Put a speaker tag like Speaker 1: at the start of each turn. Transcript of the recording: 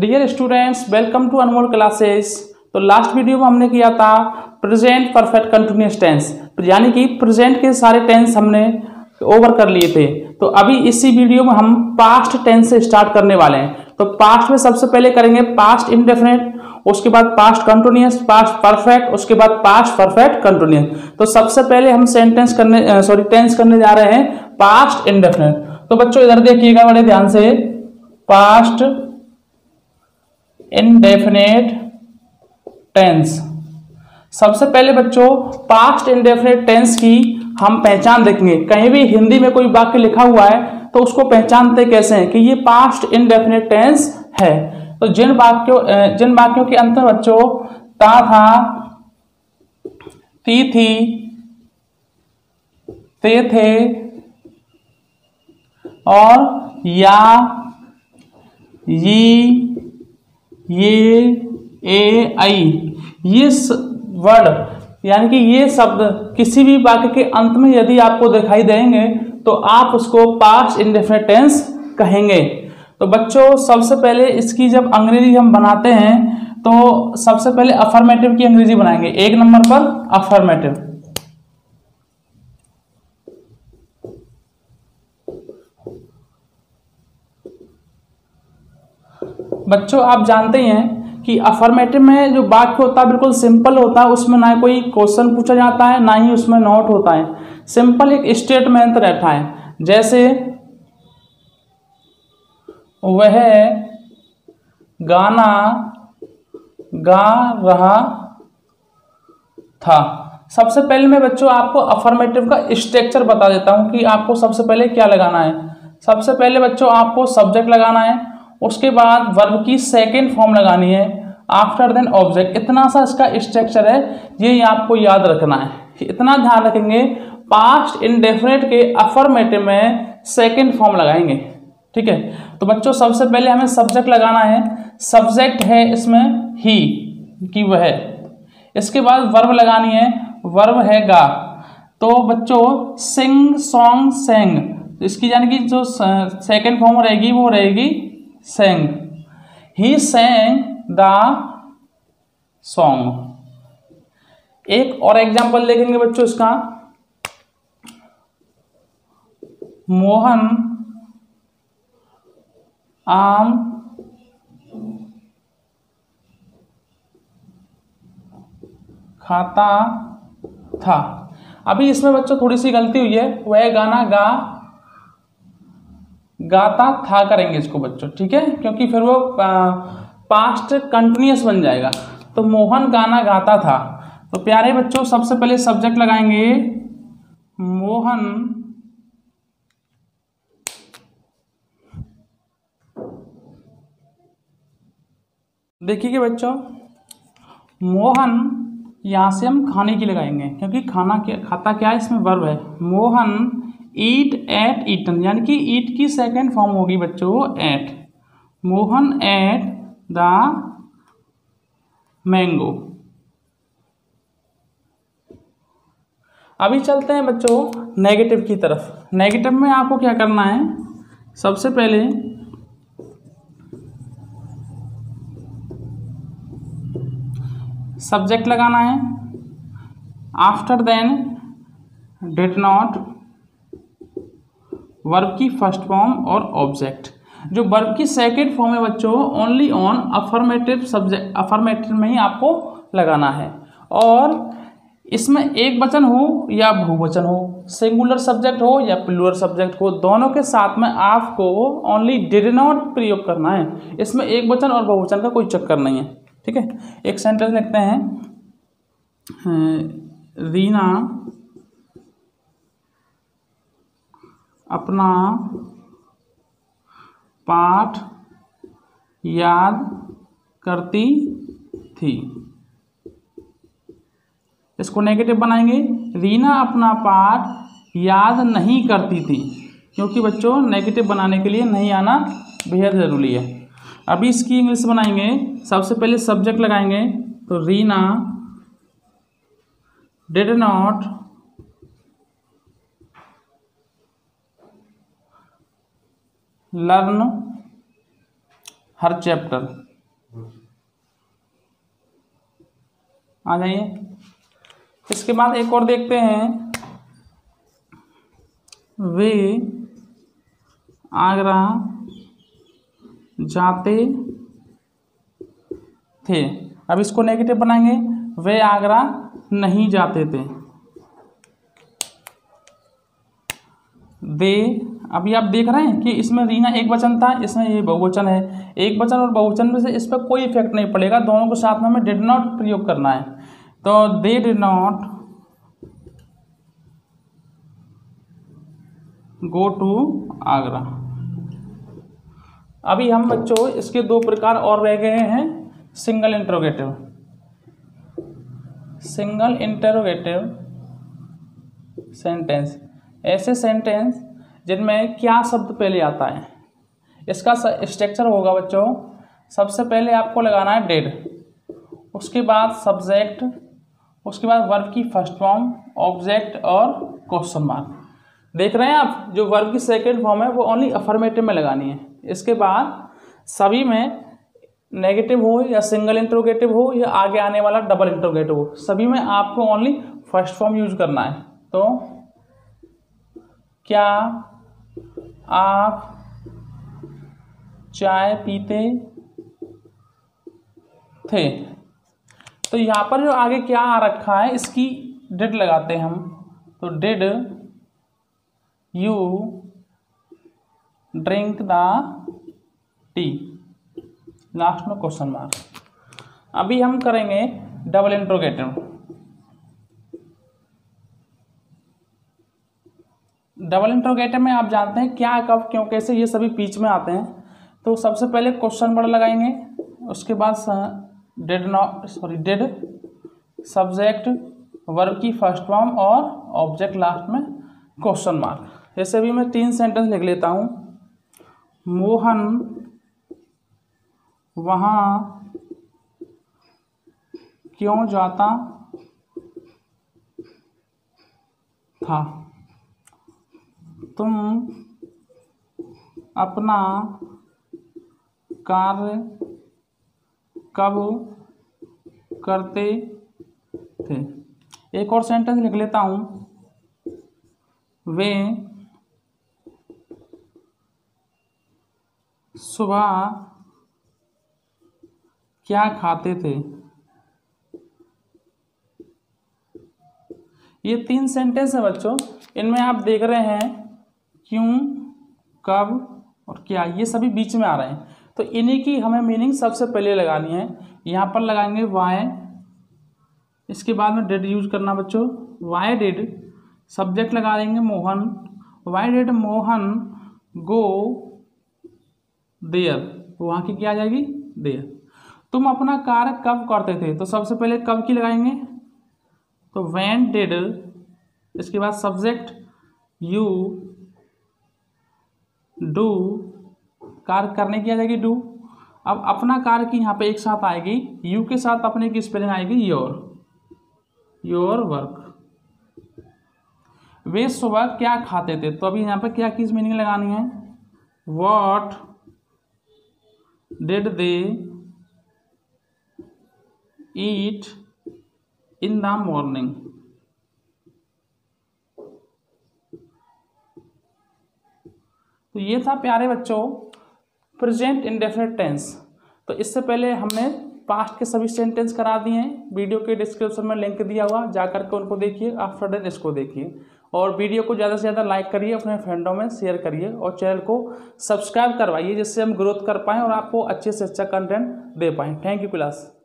Speaker 1: Dear students, welcome to Anmol classes. तो last video में हमने किया था प्रेजेंट परफेक्ट कंटिन्यूअस टेंस, यानी कि प्रेजेंट के सारे टेंस हमने ओवर कर लिए थे। तो अभी इसी वीडियो में हम पास्ट टेंस से स्टार्ट करने वाले हैं। तो पास्ट में सबसे पहले करेंगे पास्ट इंडेफिनिट, उसके बाद पास्ट कंटिन्यूअस, पास्ट परफेक्ट, उसके बाद पास्ट परफेक्ट कंटिन्यूअस। तो सबसे पहले हम टेंस करने जा रहे हैं पास्ट इंडेफिनिट। तो बच्चों इधर देखिएगा बड़े ध्यान से, पास्ट इंडेफिनिट टेंस। सबसे पहले बच्चों पास्ट इंडेफिनिट टेंस की हम पहचान देखेंगे। कहीं भी हिंदी में कोई वाक्य लिखा हुआ है तो उसको पहचानते कैसे हैं कि ये पास्ट इंडेफिनिट टेंस है। तो जिन वाक्यों के अंत में बच्चों ता था, ती थी, ते थे और या, ये, ए, आई, ये वर्ड यानी कि ये शब्द किसी भी वाक्य के अंत में यदि आपको दिखाई देंगे तो आप उसको पास्ट इंडेफिनिट टेंस कहेंगे। तो बच्चों सबसे पहले इसकी जब अंग्रेजी हम बनाते हैं तो सबसे पहले अफर्मेटिव की अंग्रेजी बनाएंगे। एक नंबर पर अफर्मेटिव। बच्चों आप जानते हैं कि अफर्मेटिव में जो वाक्य होता है बिल्कुल सिंपल होता है, उसमें ना कोई क्वेश्चन पूछा जाता है ना ही उसमें नोट होता है। सिंपल एक स्टेटमेंट रहता है, जैसे वह गाना गा रहा था। सबसे पहले मैं बच्चों आपको अफर्मेटिव का स्ट्रक्चर बता देता हूं कि आपको सबसे पहले क्या लगाना है। सबसे पहले बच्चों आपको सब्जेक्ट लगाना है, उसके बाद वर्ब की सेकेंड फॉर्म लगानी है, आफ्टर देन ऑब्जेक्ट। इतना सा इसका स्ट्रक्चर है, ये आपको याद रखना है। इतना ध्यान रखेंगे, पास्ट इंडेफिनिट के अफर्मेटिव में सेकेंड फॉर्म लगाएंगे। ठीक है, तो बच्चों सबसे पहले हमें सब्जेक्ट लगाना है। सब्जेक्ट है इसमें ही कि वह। इसके बाद वर्ब लगानी है, वर्ब है गा। तो बच्चों सिंग, सॉन्ग, सेंग, इसकी यानी कि जो सेकेंड फॉर्म रहेगी वो रहेगी सेंग। ही सेंग द सॉन्ग। एक और एग्जांपल देखेंगे बच्चों इसका। मोहन आम खाता था। अभी इसमें बच्चों थोड़ी सी गलती हुई है, वह गाना गाता था करेंगे इसको बच्चों, ठीक है, क्योंकि फिर वो पास्ट कंटिन्यूअस बन जाएगा। तो मोहन गाना गाता था। तो प्यारे बच्चों सबसे पहले सब्जेक्ट लगाएंगे मोहन, देखिए बच्चों मोहन यहां से हम खाने की लगाएंगे, क्योंकि खाता क्या है, इसमें वर्ब है। मोहन ईट एट ईटन, यानी कि ईट की सेकेंड फॉर्म होगी बच्चों ate. Mohan ate the mango. अभी चलते हैं बच्चों नेगेटिव की तरफ। नेगेटिव में आपको क्या करना है, सबसे पहले सब्जेक्ट लगाना है, after then did not, verb की फर्स्ट फॉर्म और ऑब्जेक्ट। जो वर्ब की सेकेंड फॉर्म है बच्चों only on affirmative subject, affirmative में ही आपको लगाना है। और इसमें एक वचन हो या बहुवचन हो, सिंगुलर सब्जेक्ट हो या प्लूरल सब्जेक्ट हो, दोनों के साथ में आपको ओनली डिड नॉट प्रयोग करना है। इसमें एक वचन और बहुवचन का कोई चक्कर नहीं है। ठीक है, एक सेंटेंस लिखते हैं, रीना अपना पाठ याद करती थी। इसको नेगेटिव बनाएंगे, रीना अपना पाठ याद नहीं करती थी, क्योंकि बच्चों नेगेटिव बनाने के लिए नहीं आना बेहद जरूरी है। अभी इसकी इंग्लिश बनाएंगे। सबसे पहले सब्जेक्ट लगाएंगे, तो Reena did not learn her chapter. आ जाइए। इसके बाद एक और देखते हैं, वे आगरा जाते थे। अब इसको नेगेटिव बनाएंगे, वे आगरा नहीं जाते थे। दे, अभी आप देख रहे हैं कि इसमें रीना एक वचन था, इसमें ये बहुवचन है। एक वचन और बहुवचन में से इस पर कोई इफेक्ट नहीं पड़ेगा, दोनों को साथ में हमें डिड नॉट प्रयोग करना है। तो they did not go to Agra. अभी हम बच्चों इसके दो प्रकार और रह गए हैं, single interrogative. Single interrogative sentence, ऐसे सेंटेंस जिनमें क्या शब्द पहले आता है। इसका स्ट्रक्चर होगा बच्चों, सबसे पहले आपको लगाना है डेड, उसके बाद सब्जेक्ट, उसके बाद वर्ब की फर्स्ट फॉर्म, ऑब्जेक्ट और क्वेश्चन मार्क। देख रहे हैं आप, जो वर्ब की सेकंड फॉर्म है वो ओनली अफर्मेटिव में लगानी है। इसके बाद सभी में नेगेटिव हो या सिंगल इंटरोगेटिव हो या आगे आने वाला डबल इंटरोगेटिव हो, सभी में आपको ओनली फर्स्ट फॉर्म यूज करना है। तो क्या आप चाय पीते थे। तो यहाँ पर जो आगे क्या आ रखा है इसकी डिड लगाते हैं हम। तो did you drink the T, last में क्वेश्चन मार्क। अभी हम करेंगे डबल इंट्रोगेटिव। डबल इंट्रोगेटिव में आप जानते हैं क्या, कब, क्यों, कैसे, ये सभी बीच में आते हैं। तो सबसे पहले क्वेश्चन वर्ड लगाएंगे, उसके बाद डिड सब्जेक्ट, वर्ब की फर्स्ट फॉर्म और ऑब्जेक्ट लास्ट में क्वेश्चन मार्क। जैसे भी मैं 3 सेंटेंस लिख लेता हूँ। मोहन वहाँ क्यों जाता था। तुम अपना कार्य कब करते थे। एक और सेंटेंस लिख लेता हूँ। वे सुबह क्या खाते थे। ये 3 सेंटेंस है बच्चों, इनमें आप देख रहे हैं क्यों, कब और क्या, ये सभी बीच में आ रहे हैं। तो इन्हीं की हमें मीनिंग सबसे पहले लगानी है। यहाँ पर लगाएंगे वाई, इसके बाद में डिड यूज करना बच्चों। वाई डिड, सब्जेक्ट लगा देंगे Mohan. Why did Mohan go there, वहाँ की क्या आ जाएगी, देयर। तुम अपना कार्य कब करते थे, तो सबसे पहले कब की लगाएंगे। तो व्हेन डिड, इसके बाद सब्जेक्ट यू डू, कार्य करने की आ जाएगी डू। अब अपना कार्य की यहाँ पे एक साथ आएगी, यू के साथ अपने की स्पेलिंग आएगी योर वर्क। वे सुबह क्या खाते थे, तो अभी यहाँ पे क्या की मीनिंग लगानी है। What did they eat in the morning. तो ये था प्यारे बच्चों प्रेजेंट इंडेफिनिट टेंस। तो इससे पहले हमने पास्ट के सभी सेंटेंस करा दिए हैं, वीडियो के डिस्क्रिप्शन में लिंक दिया हुआ, जाकर के उनको देखिए, आफ्टर देन इसको देखिए। और वीडियो को ज़्यादा से ज़्यादा लाइक करिए, अपने फ्रेंडों में शेयर करिए और चैनल को सब्सक्राइब करवाइए, जिससे हम ग्रोथ कर पाएँ और आपको अच्छे से अच्छा कंटेंट दे पाएँ। Thank you class.